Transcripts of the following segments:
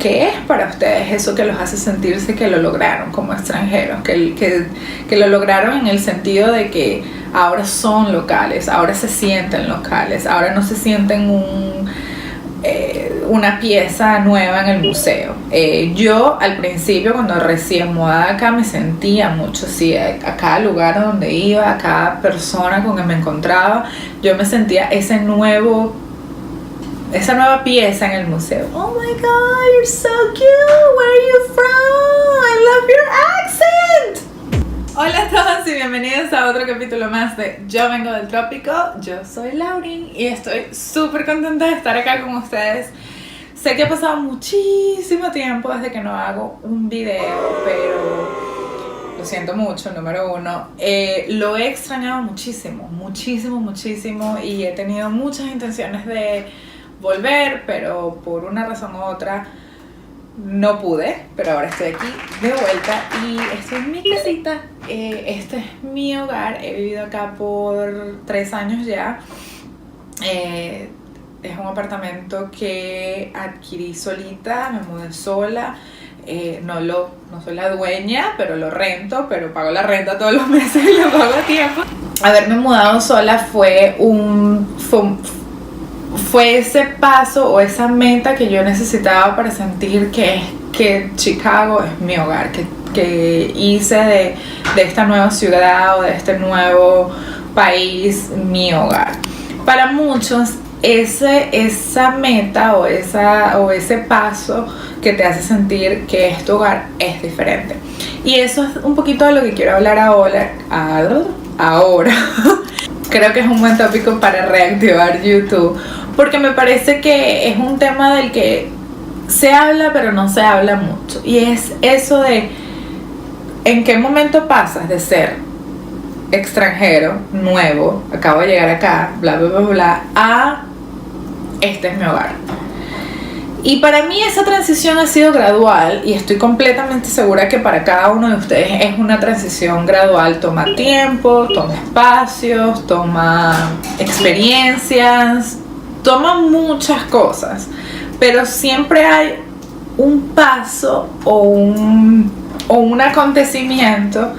¿Qué es para ustedes eso que los hace sentirse que lo lograron como extranjeros? Que lo lograron en el sentido de que ahora son locales, ahora se sienten locales, ahora no se sienten una pieza nueva en el museo. Yo al principio, cuando recién mudada acá, me sentía mucho así. A cada lugar donde iba, a cada persona con que me encontraba, yo me sentía esa nueva pieza en el museo. Oh my God, you're so cute. Where are you from? I love your accent. Hola a todos y bienvenidos a otro capítulo más de Yo Vengo del Trópico. Yo soy Laurin y estoy súper contenta de estar acá con ustedes. Sé que ha pasado muchísimo tiempo desde que no hago un video, pero lo siento mucho, número uno. Lo he extrañado muchísimo y he tenido muchas intenciones de volver, pero por una razón u otra no pude, pero ahora estoy aquí de vuelta y estoy en mi casita. Este es mi hogar, he vivido acá por 3 años ya. Es un apartamento que adquirí solita, me mudé sola. No soy la dueña, pero lo rento, pero pago la renta todos los meses y lo pago a tiempo. Haberme mudado sola fue ese paso o esa meta que yo necesitaba para sentir que Chicago es mi hogar, que hice de esta nueva ciudad o de este nuevo país mi hogar. Para muchos esa meta o ese paso que te hace sentir que es tu hogar es diferente, y eso es un poquito de lo que quiero hablar ahora. Creo que es un buen tópico para reactivar YouTube, porque me parece que es un tema del que se habla pero no se habla mucho, y es eso de en qué momento pasas de ser extranjero, nuevo, acabo de llegar acá, bla bla bla bla, a este es mi hogar. Y para mí esa transición ha sido gradual, y estoy completamente segura que para cada uno de ustedes es una transición gradual. Toma tiempo, toma espacios, toma experiencias, toma muchas cosas, pero siempre hay un paso o un acontecimiento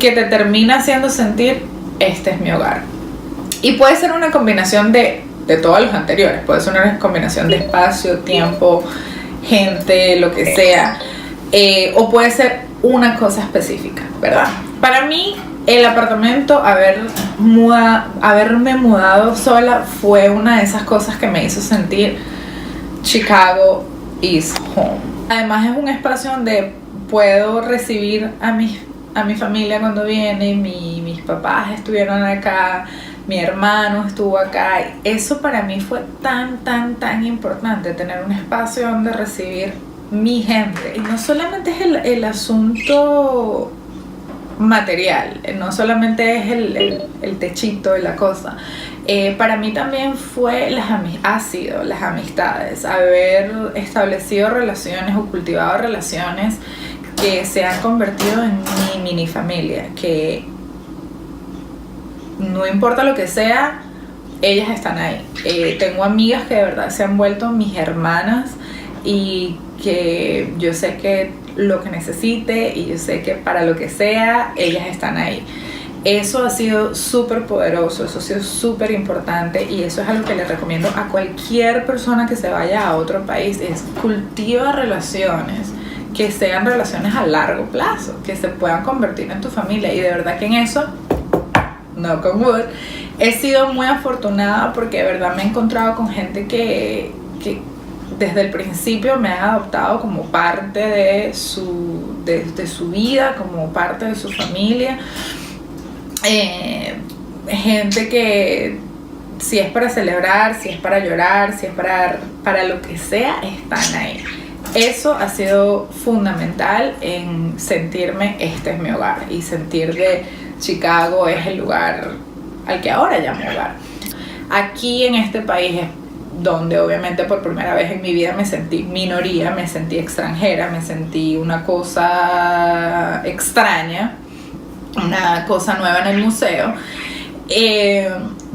que te termina haciendo sentir este es mi hogar. Y puede ser una combinación de todos los anteriores, puede ser una combinación de espacio, tiempo, gente, lo que sea, o puede ser una cosa específica, ¿verdad? Para mí el apartamento, haberme mudado sola fue una de esas cosas que me hizo sentir Chicago is home. Además es un espacio donde puedo recibir a mi familia cuando viene. Mis papás estuvieron acá, mi hermano estuvo acá. Eso para mí fue tan importante, tener un espacio donde recibir mi gente. Y no solamente es el asunto material, no solamente es el techito y la cosa. Para mí también ha sido las amistades, haber establecido relaciones o cultivado relaciones que se han convertido en mi mini familia, que no importa lo que sea, ellas están ahí. Tengo amigas que de verdad se han vuelto mis hermanas, y que yo sé que lo que necesite y yo sé que para lo que sea, ellas están ahí. Eso ha sido súper poderoso, eso ha sido súper importante, y eso es algo que le recomiendo a cualquier persona que se vaya a otro país: es cultiva relaciones que sean relaciones a largo plazo, que se puedan convertir en tu familia. Y de verdad que en eso, no con wood, he sido muy afortunada, porque de verdad me he encontrado con gente que desde el principio me ha adoptado como parte de su vida, como parte de su familia. Gente que, si es para celebrar, si es para llorar, si es para lo que sea, están ahí. Eso ha sido fundamental en sentirme este es mi hogar, y sentir que Chicago es el lugar al que ahora llamo hogar. Aquí en este país es donde obviamente por primera vez en mi vida me sentí minoría, me sentí extranjera, me sentí una cosa extraña, una cosa nueva en el museo.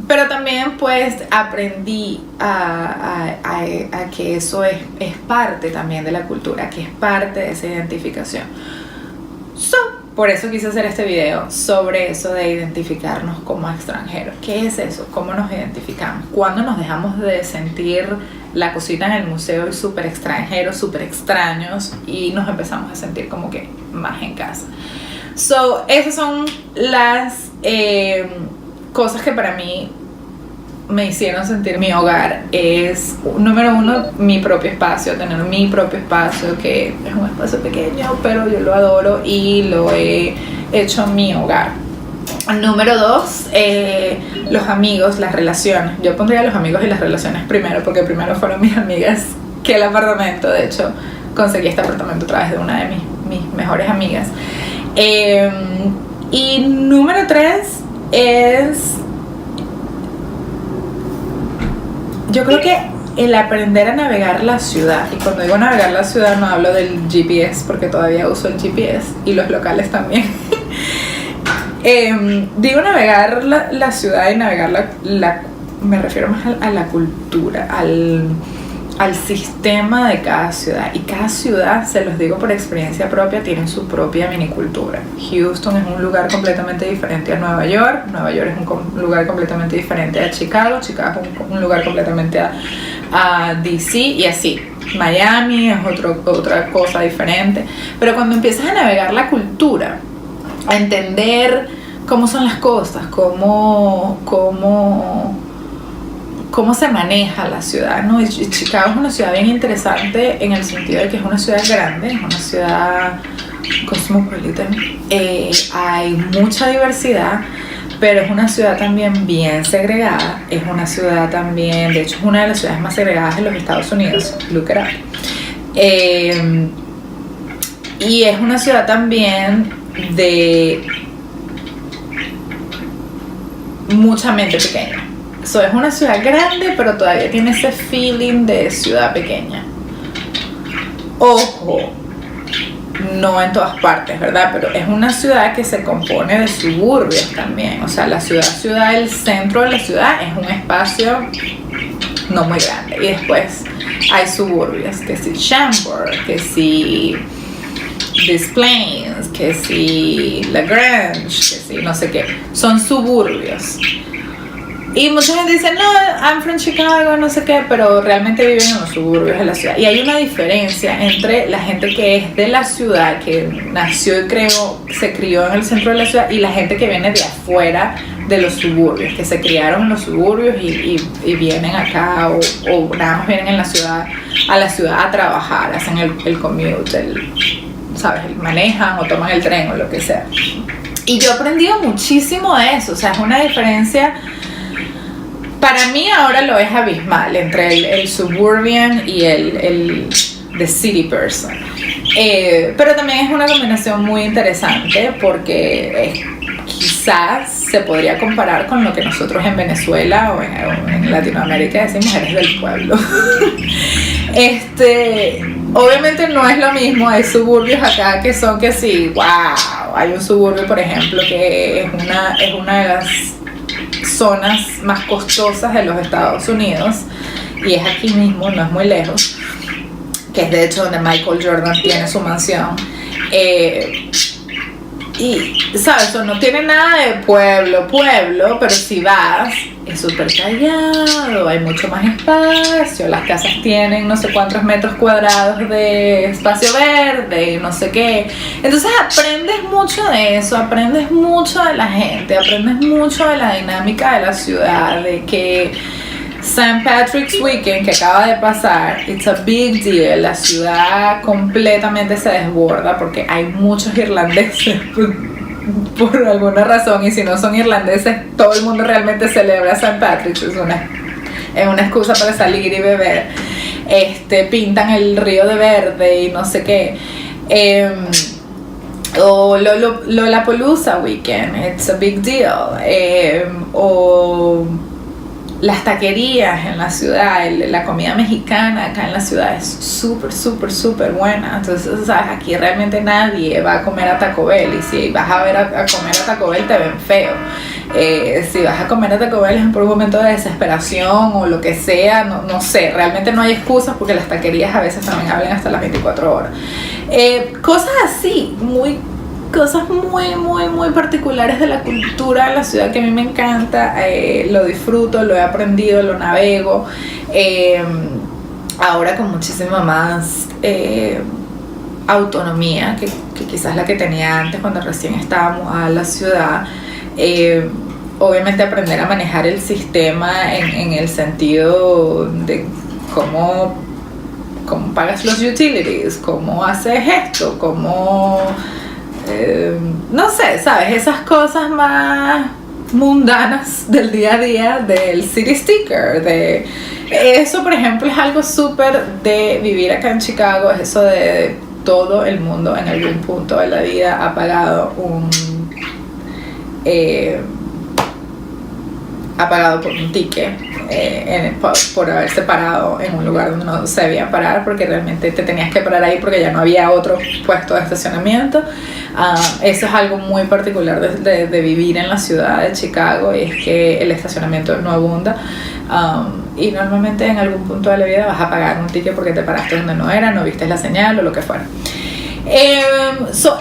Pero también pues aprendí a que eso es parte también de la cultura, que es parte de esa identificación. Por eso quise hacer este video sobre eso de identificarnos como extranjeros. ¿Qué es eso? ¿Cómo nos identificamos? ¿Cuándo nos dejamos de sentir la cosita en el museo y súper extranjeros, súper extraños, y nos empezamos a sentir como que más en casa? Esas son las cosas que para mí me hicieron sentir mi hogar. Es, número uno, mi propio espacio, tener mi propio espacio, que es un espacio pequeño, pero yo lo adoro y lo he hecho mi hogar. Número dos, los amigos, las relaciones. Yo pondría los amigos y las relaciones primero, porque primero fueron mis amigas que el apartamento. De hecho, conseguí este apartamento a través de una de mis mejores amigas. Y número tres es, yo creo que el aprender a navegar la ciudad. Y cuando digo navegar la ciudad no hablo del GPS, porque todavía uso el GPS y los locales también. Digo navegar la ciudad, y navegar me refiero más a la cultura, al sistema de cada ciudad. Y cada ciudad, se los digo por experiencia propia, tiene su propia minicultura. Houston es un lugar completamente diferente a Nueva York. Nueva York es un lugar completamente diferente a Chicago. Chicago es un lugar completamente a DC, y así. Miami es otra cosa diferente. Pero cuando empiezas a navegar la cultura, a entender cómo son las cosas, cómo se maneja la ciudad, ¿no? Y Chicago es una ciudad bien interesante en el sentido de que es una ciudad grande, es una ciudad cosmopolitan, hay mucha diversidad, pero es una ciudad también bien segregada, es una ciudad también, de hecho es una de las ciudades más segregadas en los Estados Unidos, look it up. Y es una ciudad también de mucha mente pequeña. Es una ciudad grande, pero todavía tiene ese feeling de ciudad pequeña. Ojo, no en todas partes, ¿verdad? Pero es una ciudad que se compone de suburbios también. O sea, la ciudad, el centro de la ciudad es un espacio no muy grande. Y después hay suburbios, que si Chambord, que si Des Plaines, que si La Grange, que si no sé qué. Son suburbios. Y mucha gente dice, no, I'm from Chicago, no sé qué, pero realmente viven en los suburbios de la ciudad. Y hay una diferencia entre la gente que es de la ciudad, que nació y se crió en el centro de la ciudad, y la gente que viene de afuera de los suburbios, que se criaron en los suburbios y vienen acá, o nada más vienen a la ciudad a trabajar, hacen el commute, ¿sabes? Manejan o toman el tren o lo que sea. Y yo he aprendido muchísimo de eso, o sea, es una diferencia. Para mí ahora lo es abismal entre el suburban y the city person. Pero también es una combinación muy interesante, porque quizás se podría comparar con lo que nosotros en Venezuela o en Latinoamérica decimos eres del pueblo. Obviamente no es lo mismo, hay suburbios acá que son que sí, wow, hay un suburbio por ejemplo que es una de las zonas más costosas de los Estados Unidos, y es aquí mismo, no es muy lejos, que es de hecho donde Michael Jordan tiene su mansión. Y, ¿sabes? Eso no tiene nada de pueblo, pero si vas, es súper callado, hay mucho más espacio, las casas tienen no sé cuántos metros cuadrados de espacio verde, no sé qué. Entonces aprendes mucho de eso, aprendes mucho de la gente, aprendes mucho de la dinámica de la ciudad, de que St. Patrick's Weekend que acaba de pasar, it's a big deal, la ciudad completamente se desborda porque hay muchos irlandeses por alguna razón, y si no son irlandeses, todo el mundo realmente celebra St. Patrick's, es una excusa para salir y beber. Pintan el río de verde y no sé qué. O Lollapalooza Weekend, it's a big deal. O las taquerías en la ciudad, la comida mexicana acá en la ciudad es súper buena. Entonces, ¿sabes? Aquí realmente nadie va a comer a Taco Bell, y si vas a ver a comer a Taco Bell te ven feo. Si vas a comer a Taco Bell es por un momento de desesperación o lo que sea, no sé, realmente no hay excusas porque las taquerías a veces también abren hasta las 24 horas. Cosas así, cosas muy particulares de la cultura de la ciudad que a mí me encanta, lo disfruto, lo he aprendido, lo navego, ahora con muchísima más autonomía que quizás la que tenía antes cuando recién estábamos a la ciudad. Obviamente aprender a manejar el sistema en el sentido de cómo pagas los utilities, cómo haces esto, cómo no sé, ¿sabes? Esas cosas más mundanas del día a día, del city sticker, eso por ejemplo es algo súper de vivir acá en Chicago, es eso de todo el mundo en algún punto de la vida ha pagado por un ticket por haberse parado en un lugar donde no se debía parar, porque realmente te tenías que parar ahí porque ya no había otro puesto de estacionamiento. Eso es algo muy particular de vivir en la ciudad de Chicago, y es que el estacionamiento no abunda, y normalmente en algún punto de la vida vas a pagar un ticket porque te paraste donde no era, no viste la señal o lo que fuera. Eso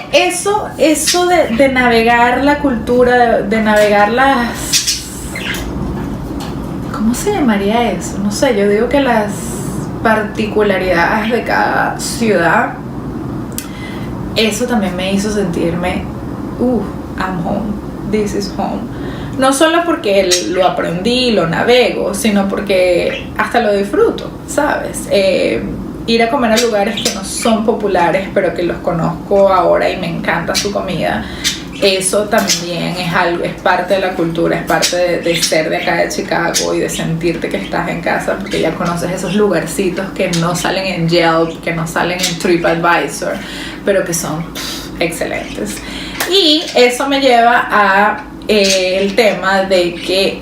de navegar la cultura, de navegar las... ¿Cómo se llamaría eso? No sé, yo digo que las particularidades de cada ciudad, eso también me hizo sentirme, I'm home, this is home. No solo porque lo aprendí, lo navego, sino porque hasta lo disfruto, ¿sabes? Ir a comer a lugares que no son populares, pero que los conozco ahora y me encanta su comida. Eso también es parte de la cultura, es parte de ser de acá de Chicago y de sentirte que estás en casa, porque ya conoces esos lugarcitos que no salen en Yelp, que no salen en TripAdvisor, pero que son excelentes. Y eso me lleva a el tema de que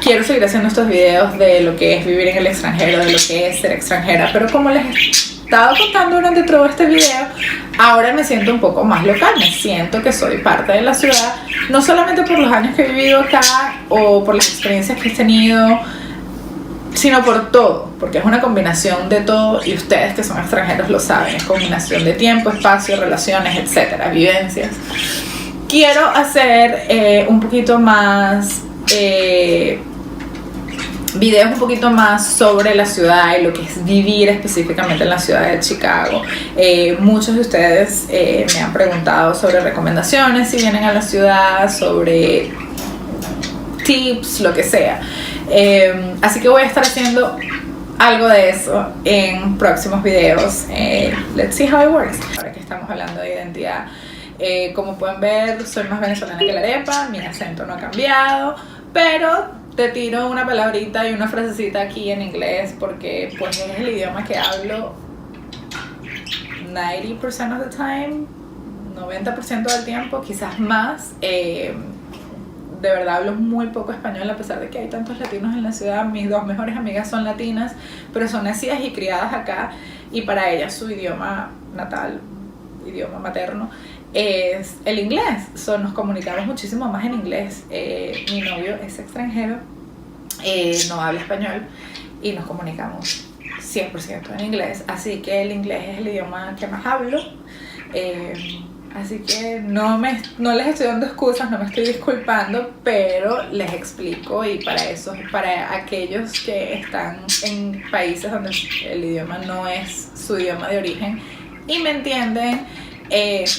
quiero seguir haciendo estos videos de lo que es vivir en el extranjero, de lo que es ser extranjera, pero como les estaba contando durante todo este video, ahora me siento un poco más local, me siento que soy parte de la ciudad, no solamente por los años que he vivido acá o por las experiencias que he tenido, sino por todo, porque es una combinación de todo, y ustedes que son extranjeros lo saben, es combinación de tiempo, espacio, relaciones, etcétera, vivencias. Quiero hacer un poquito más videos un poquito más sobre la ciudad y lo que es vivir específicamente en la ciudad de Chicago. Muchos de ustedes me han preguntado sobre recomendaciones si vienen a la ciudad, sobre tips, lo que sea. Así que voy a estar haciendo algo de eso en próximos videos. Let's see how it works. Ahora que estamos hablando de identidad, como pueden ver, soy más venezolana que la arepa, mi acento no ha cambiado, pero te tiro una palabrita y una frasecita aquí en inglés porque pues es el idioma que hablo 90% of the time, 90% del tiempo, quizás más. De verdad hablo muy poco español, a pesar de que hay tantos latinos en la ciudad. Mis dos mejores amigas son latinas, pero son nacidas y criadas acá, y para ellas su idioma natal, idioma materno, es el inglés. Nos comunicamos muchísimo más en inglés. Mi novio es extranjero, no habla español, y nos comunicamos 100% en inglés, así que el inglés es el idioma que más hablo. Así que no les estoy dando excusas, no me estoy disculpando, pero les explico, y para aquellos que están en países donde el idioma no es su idioma de origen y me entienden,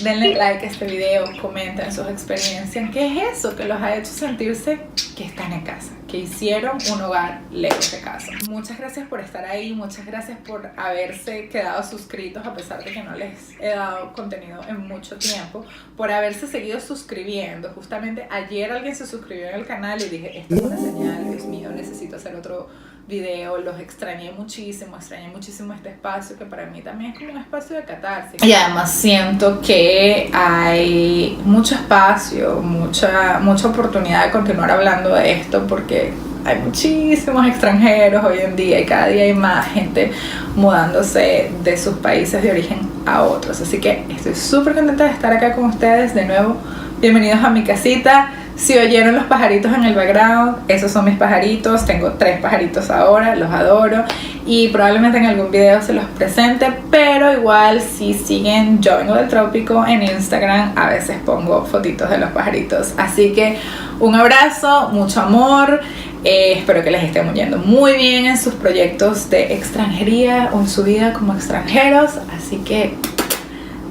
denle like a este video, comenten sus experiencias, qué es eso que los ha hecho sentirse que están en casa, que hicieron un hogar lejos de casa. Muchas gracias por estar ahí, muchas gracias por haberse quedado suscritos a pesar de que no les he dado contenido en mucho tiempo, por haberse seguido suscribiendo. Justamente ayer alguien se suscribió en el canal y dije, esta es una señal, Dios mío, necesito hacer otro video. Los extrañé muchísimo este espacio, que para mí también es como un espacio de catarsis, y además siento que hay mucho espacio, mucha oportunidad de continuar hablando de esto, porque hay muchísimos extranjeros hoy en día y cada día hay más gente mudándose de sus países de origen a otros. Así que estoy súper contenta de estar acá con ustedes de nuevo. Bienvenidos a mi casita. Si oyeron los pajaritos en el background, esos son mis pajaritos. Tengo 3 pajaritos ahora, los adoro y probablemente en algún video se los presente, pero igual si siguen Yo Vengo del Trópico en Instagram, a veces pongo fotitos de los pajaritos. Así que un abrazo, mucho amor. Espero que les estén yendo muy bien en sus proyectos de extranjería o en su vida como extranjeros. Así que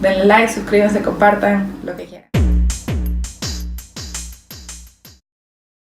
denle like, suscríbanse, compartan, lo que quieran.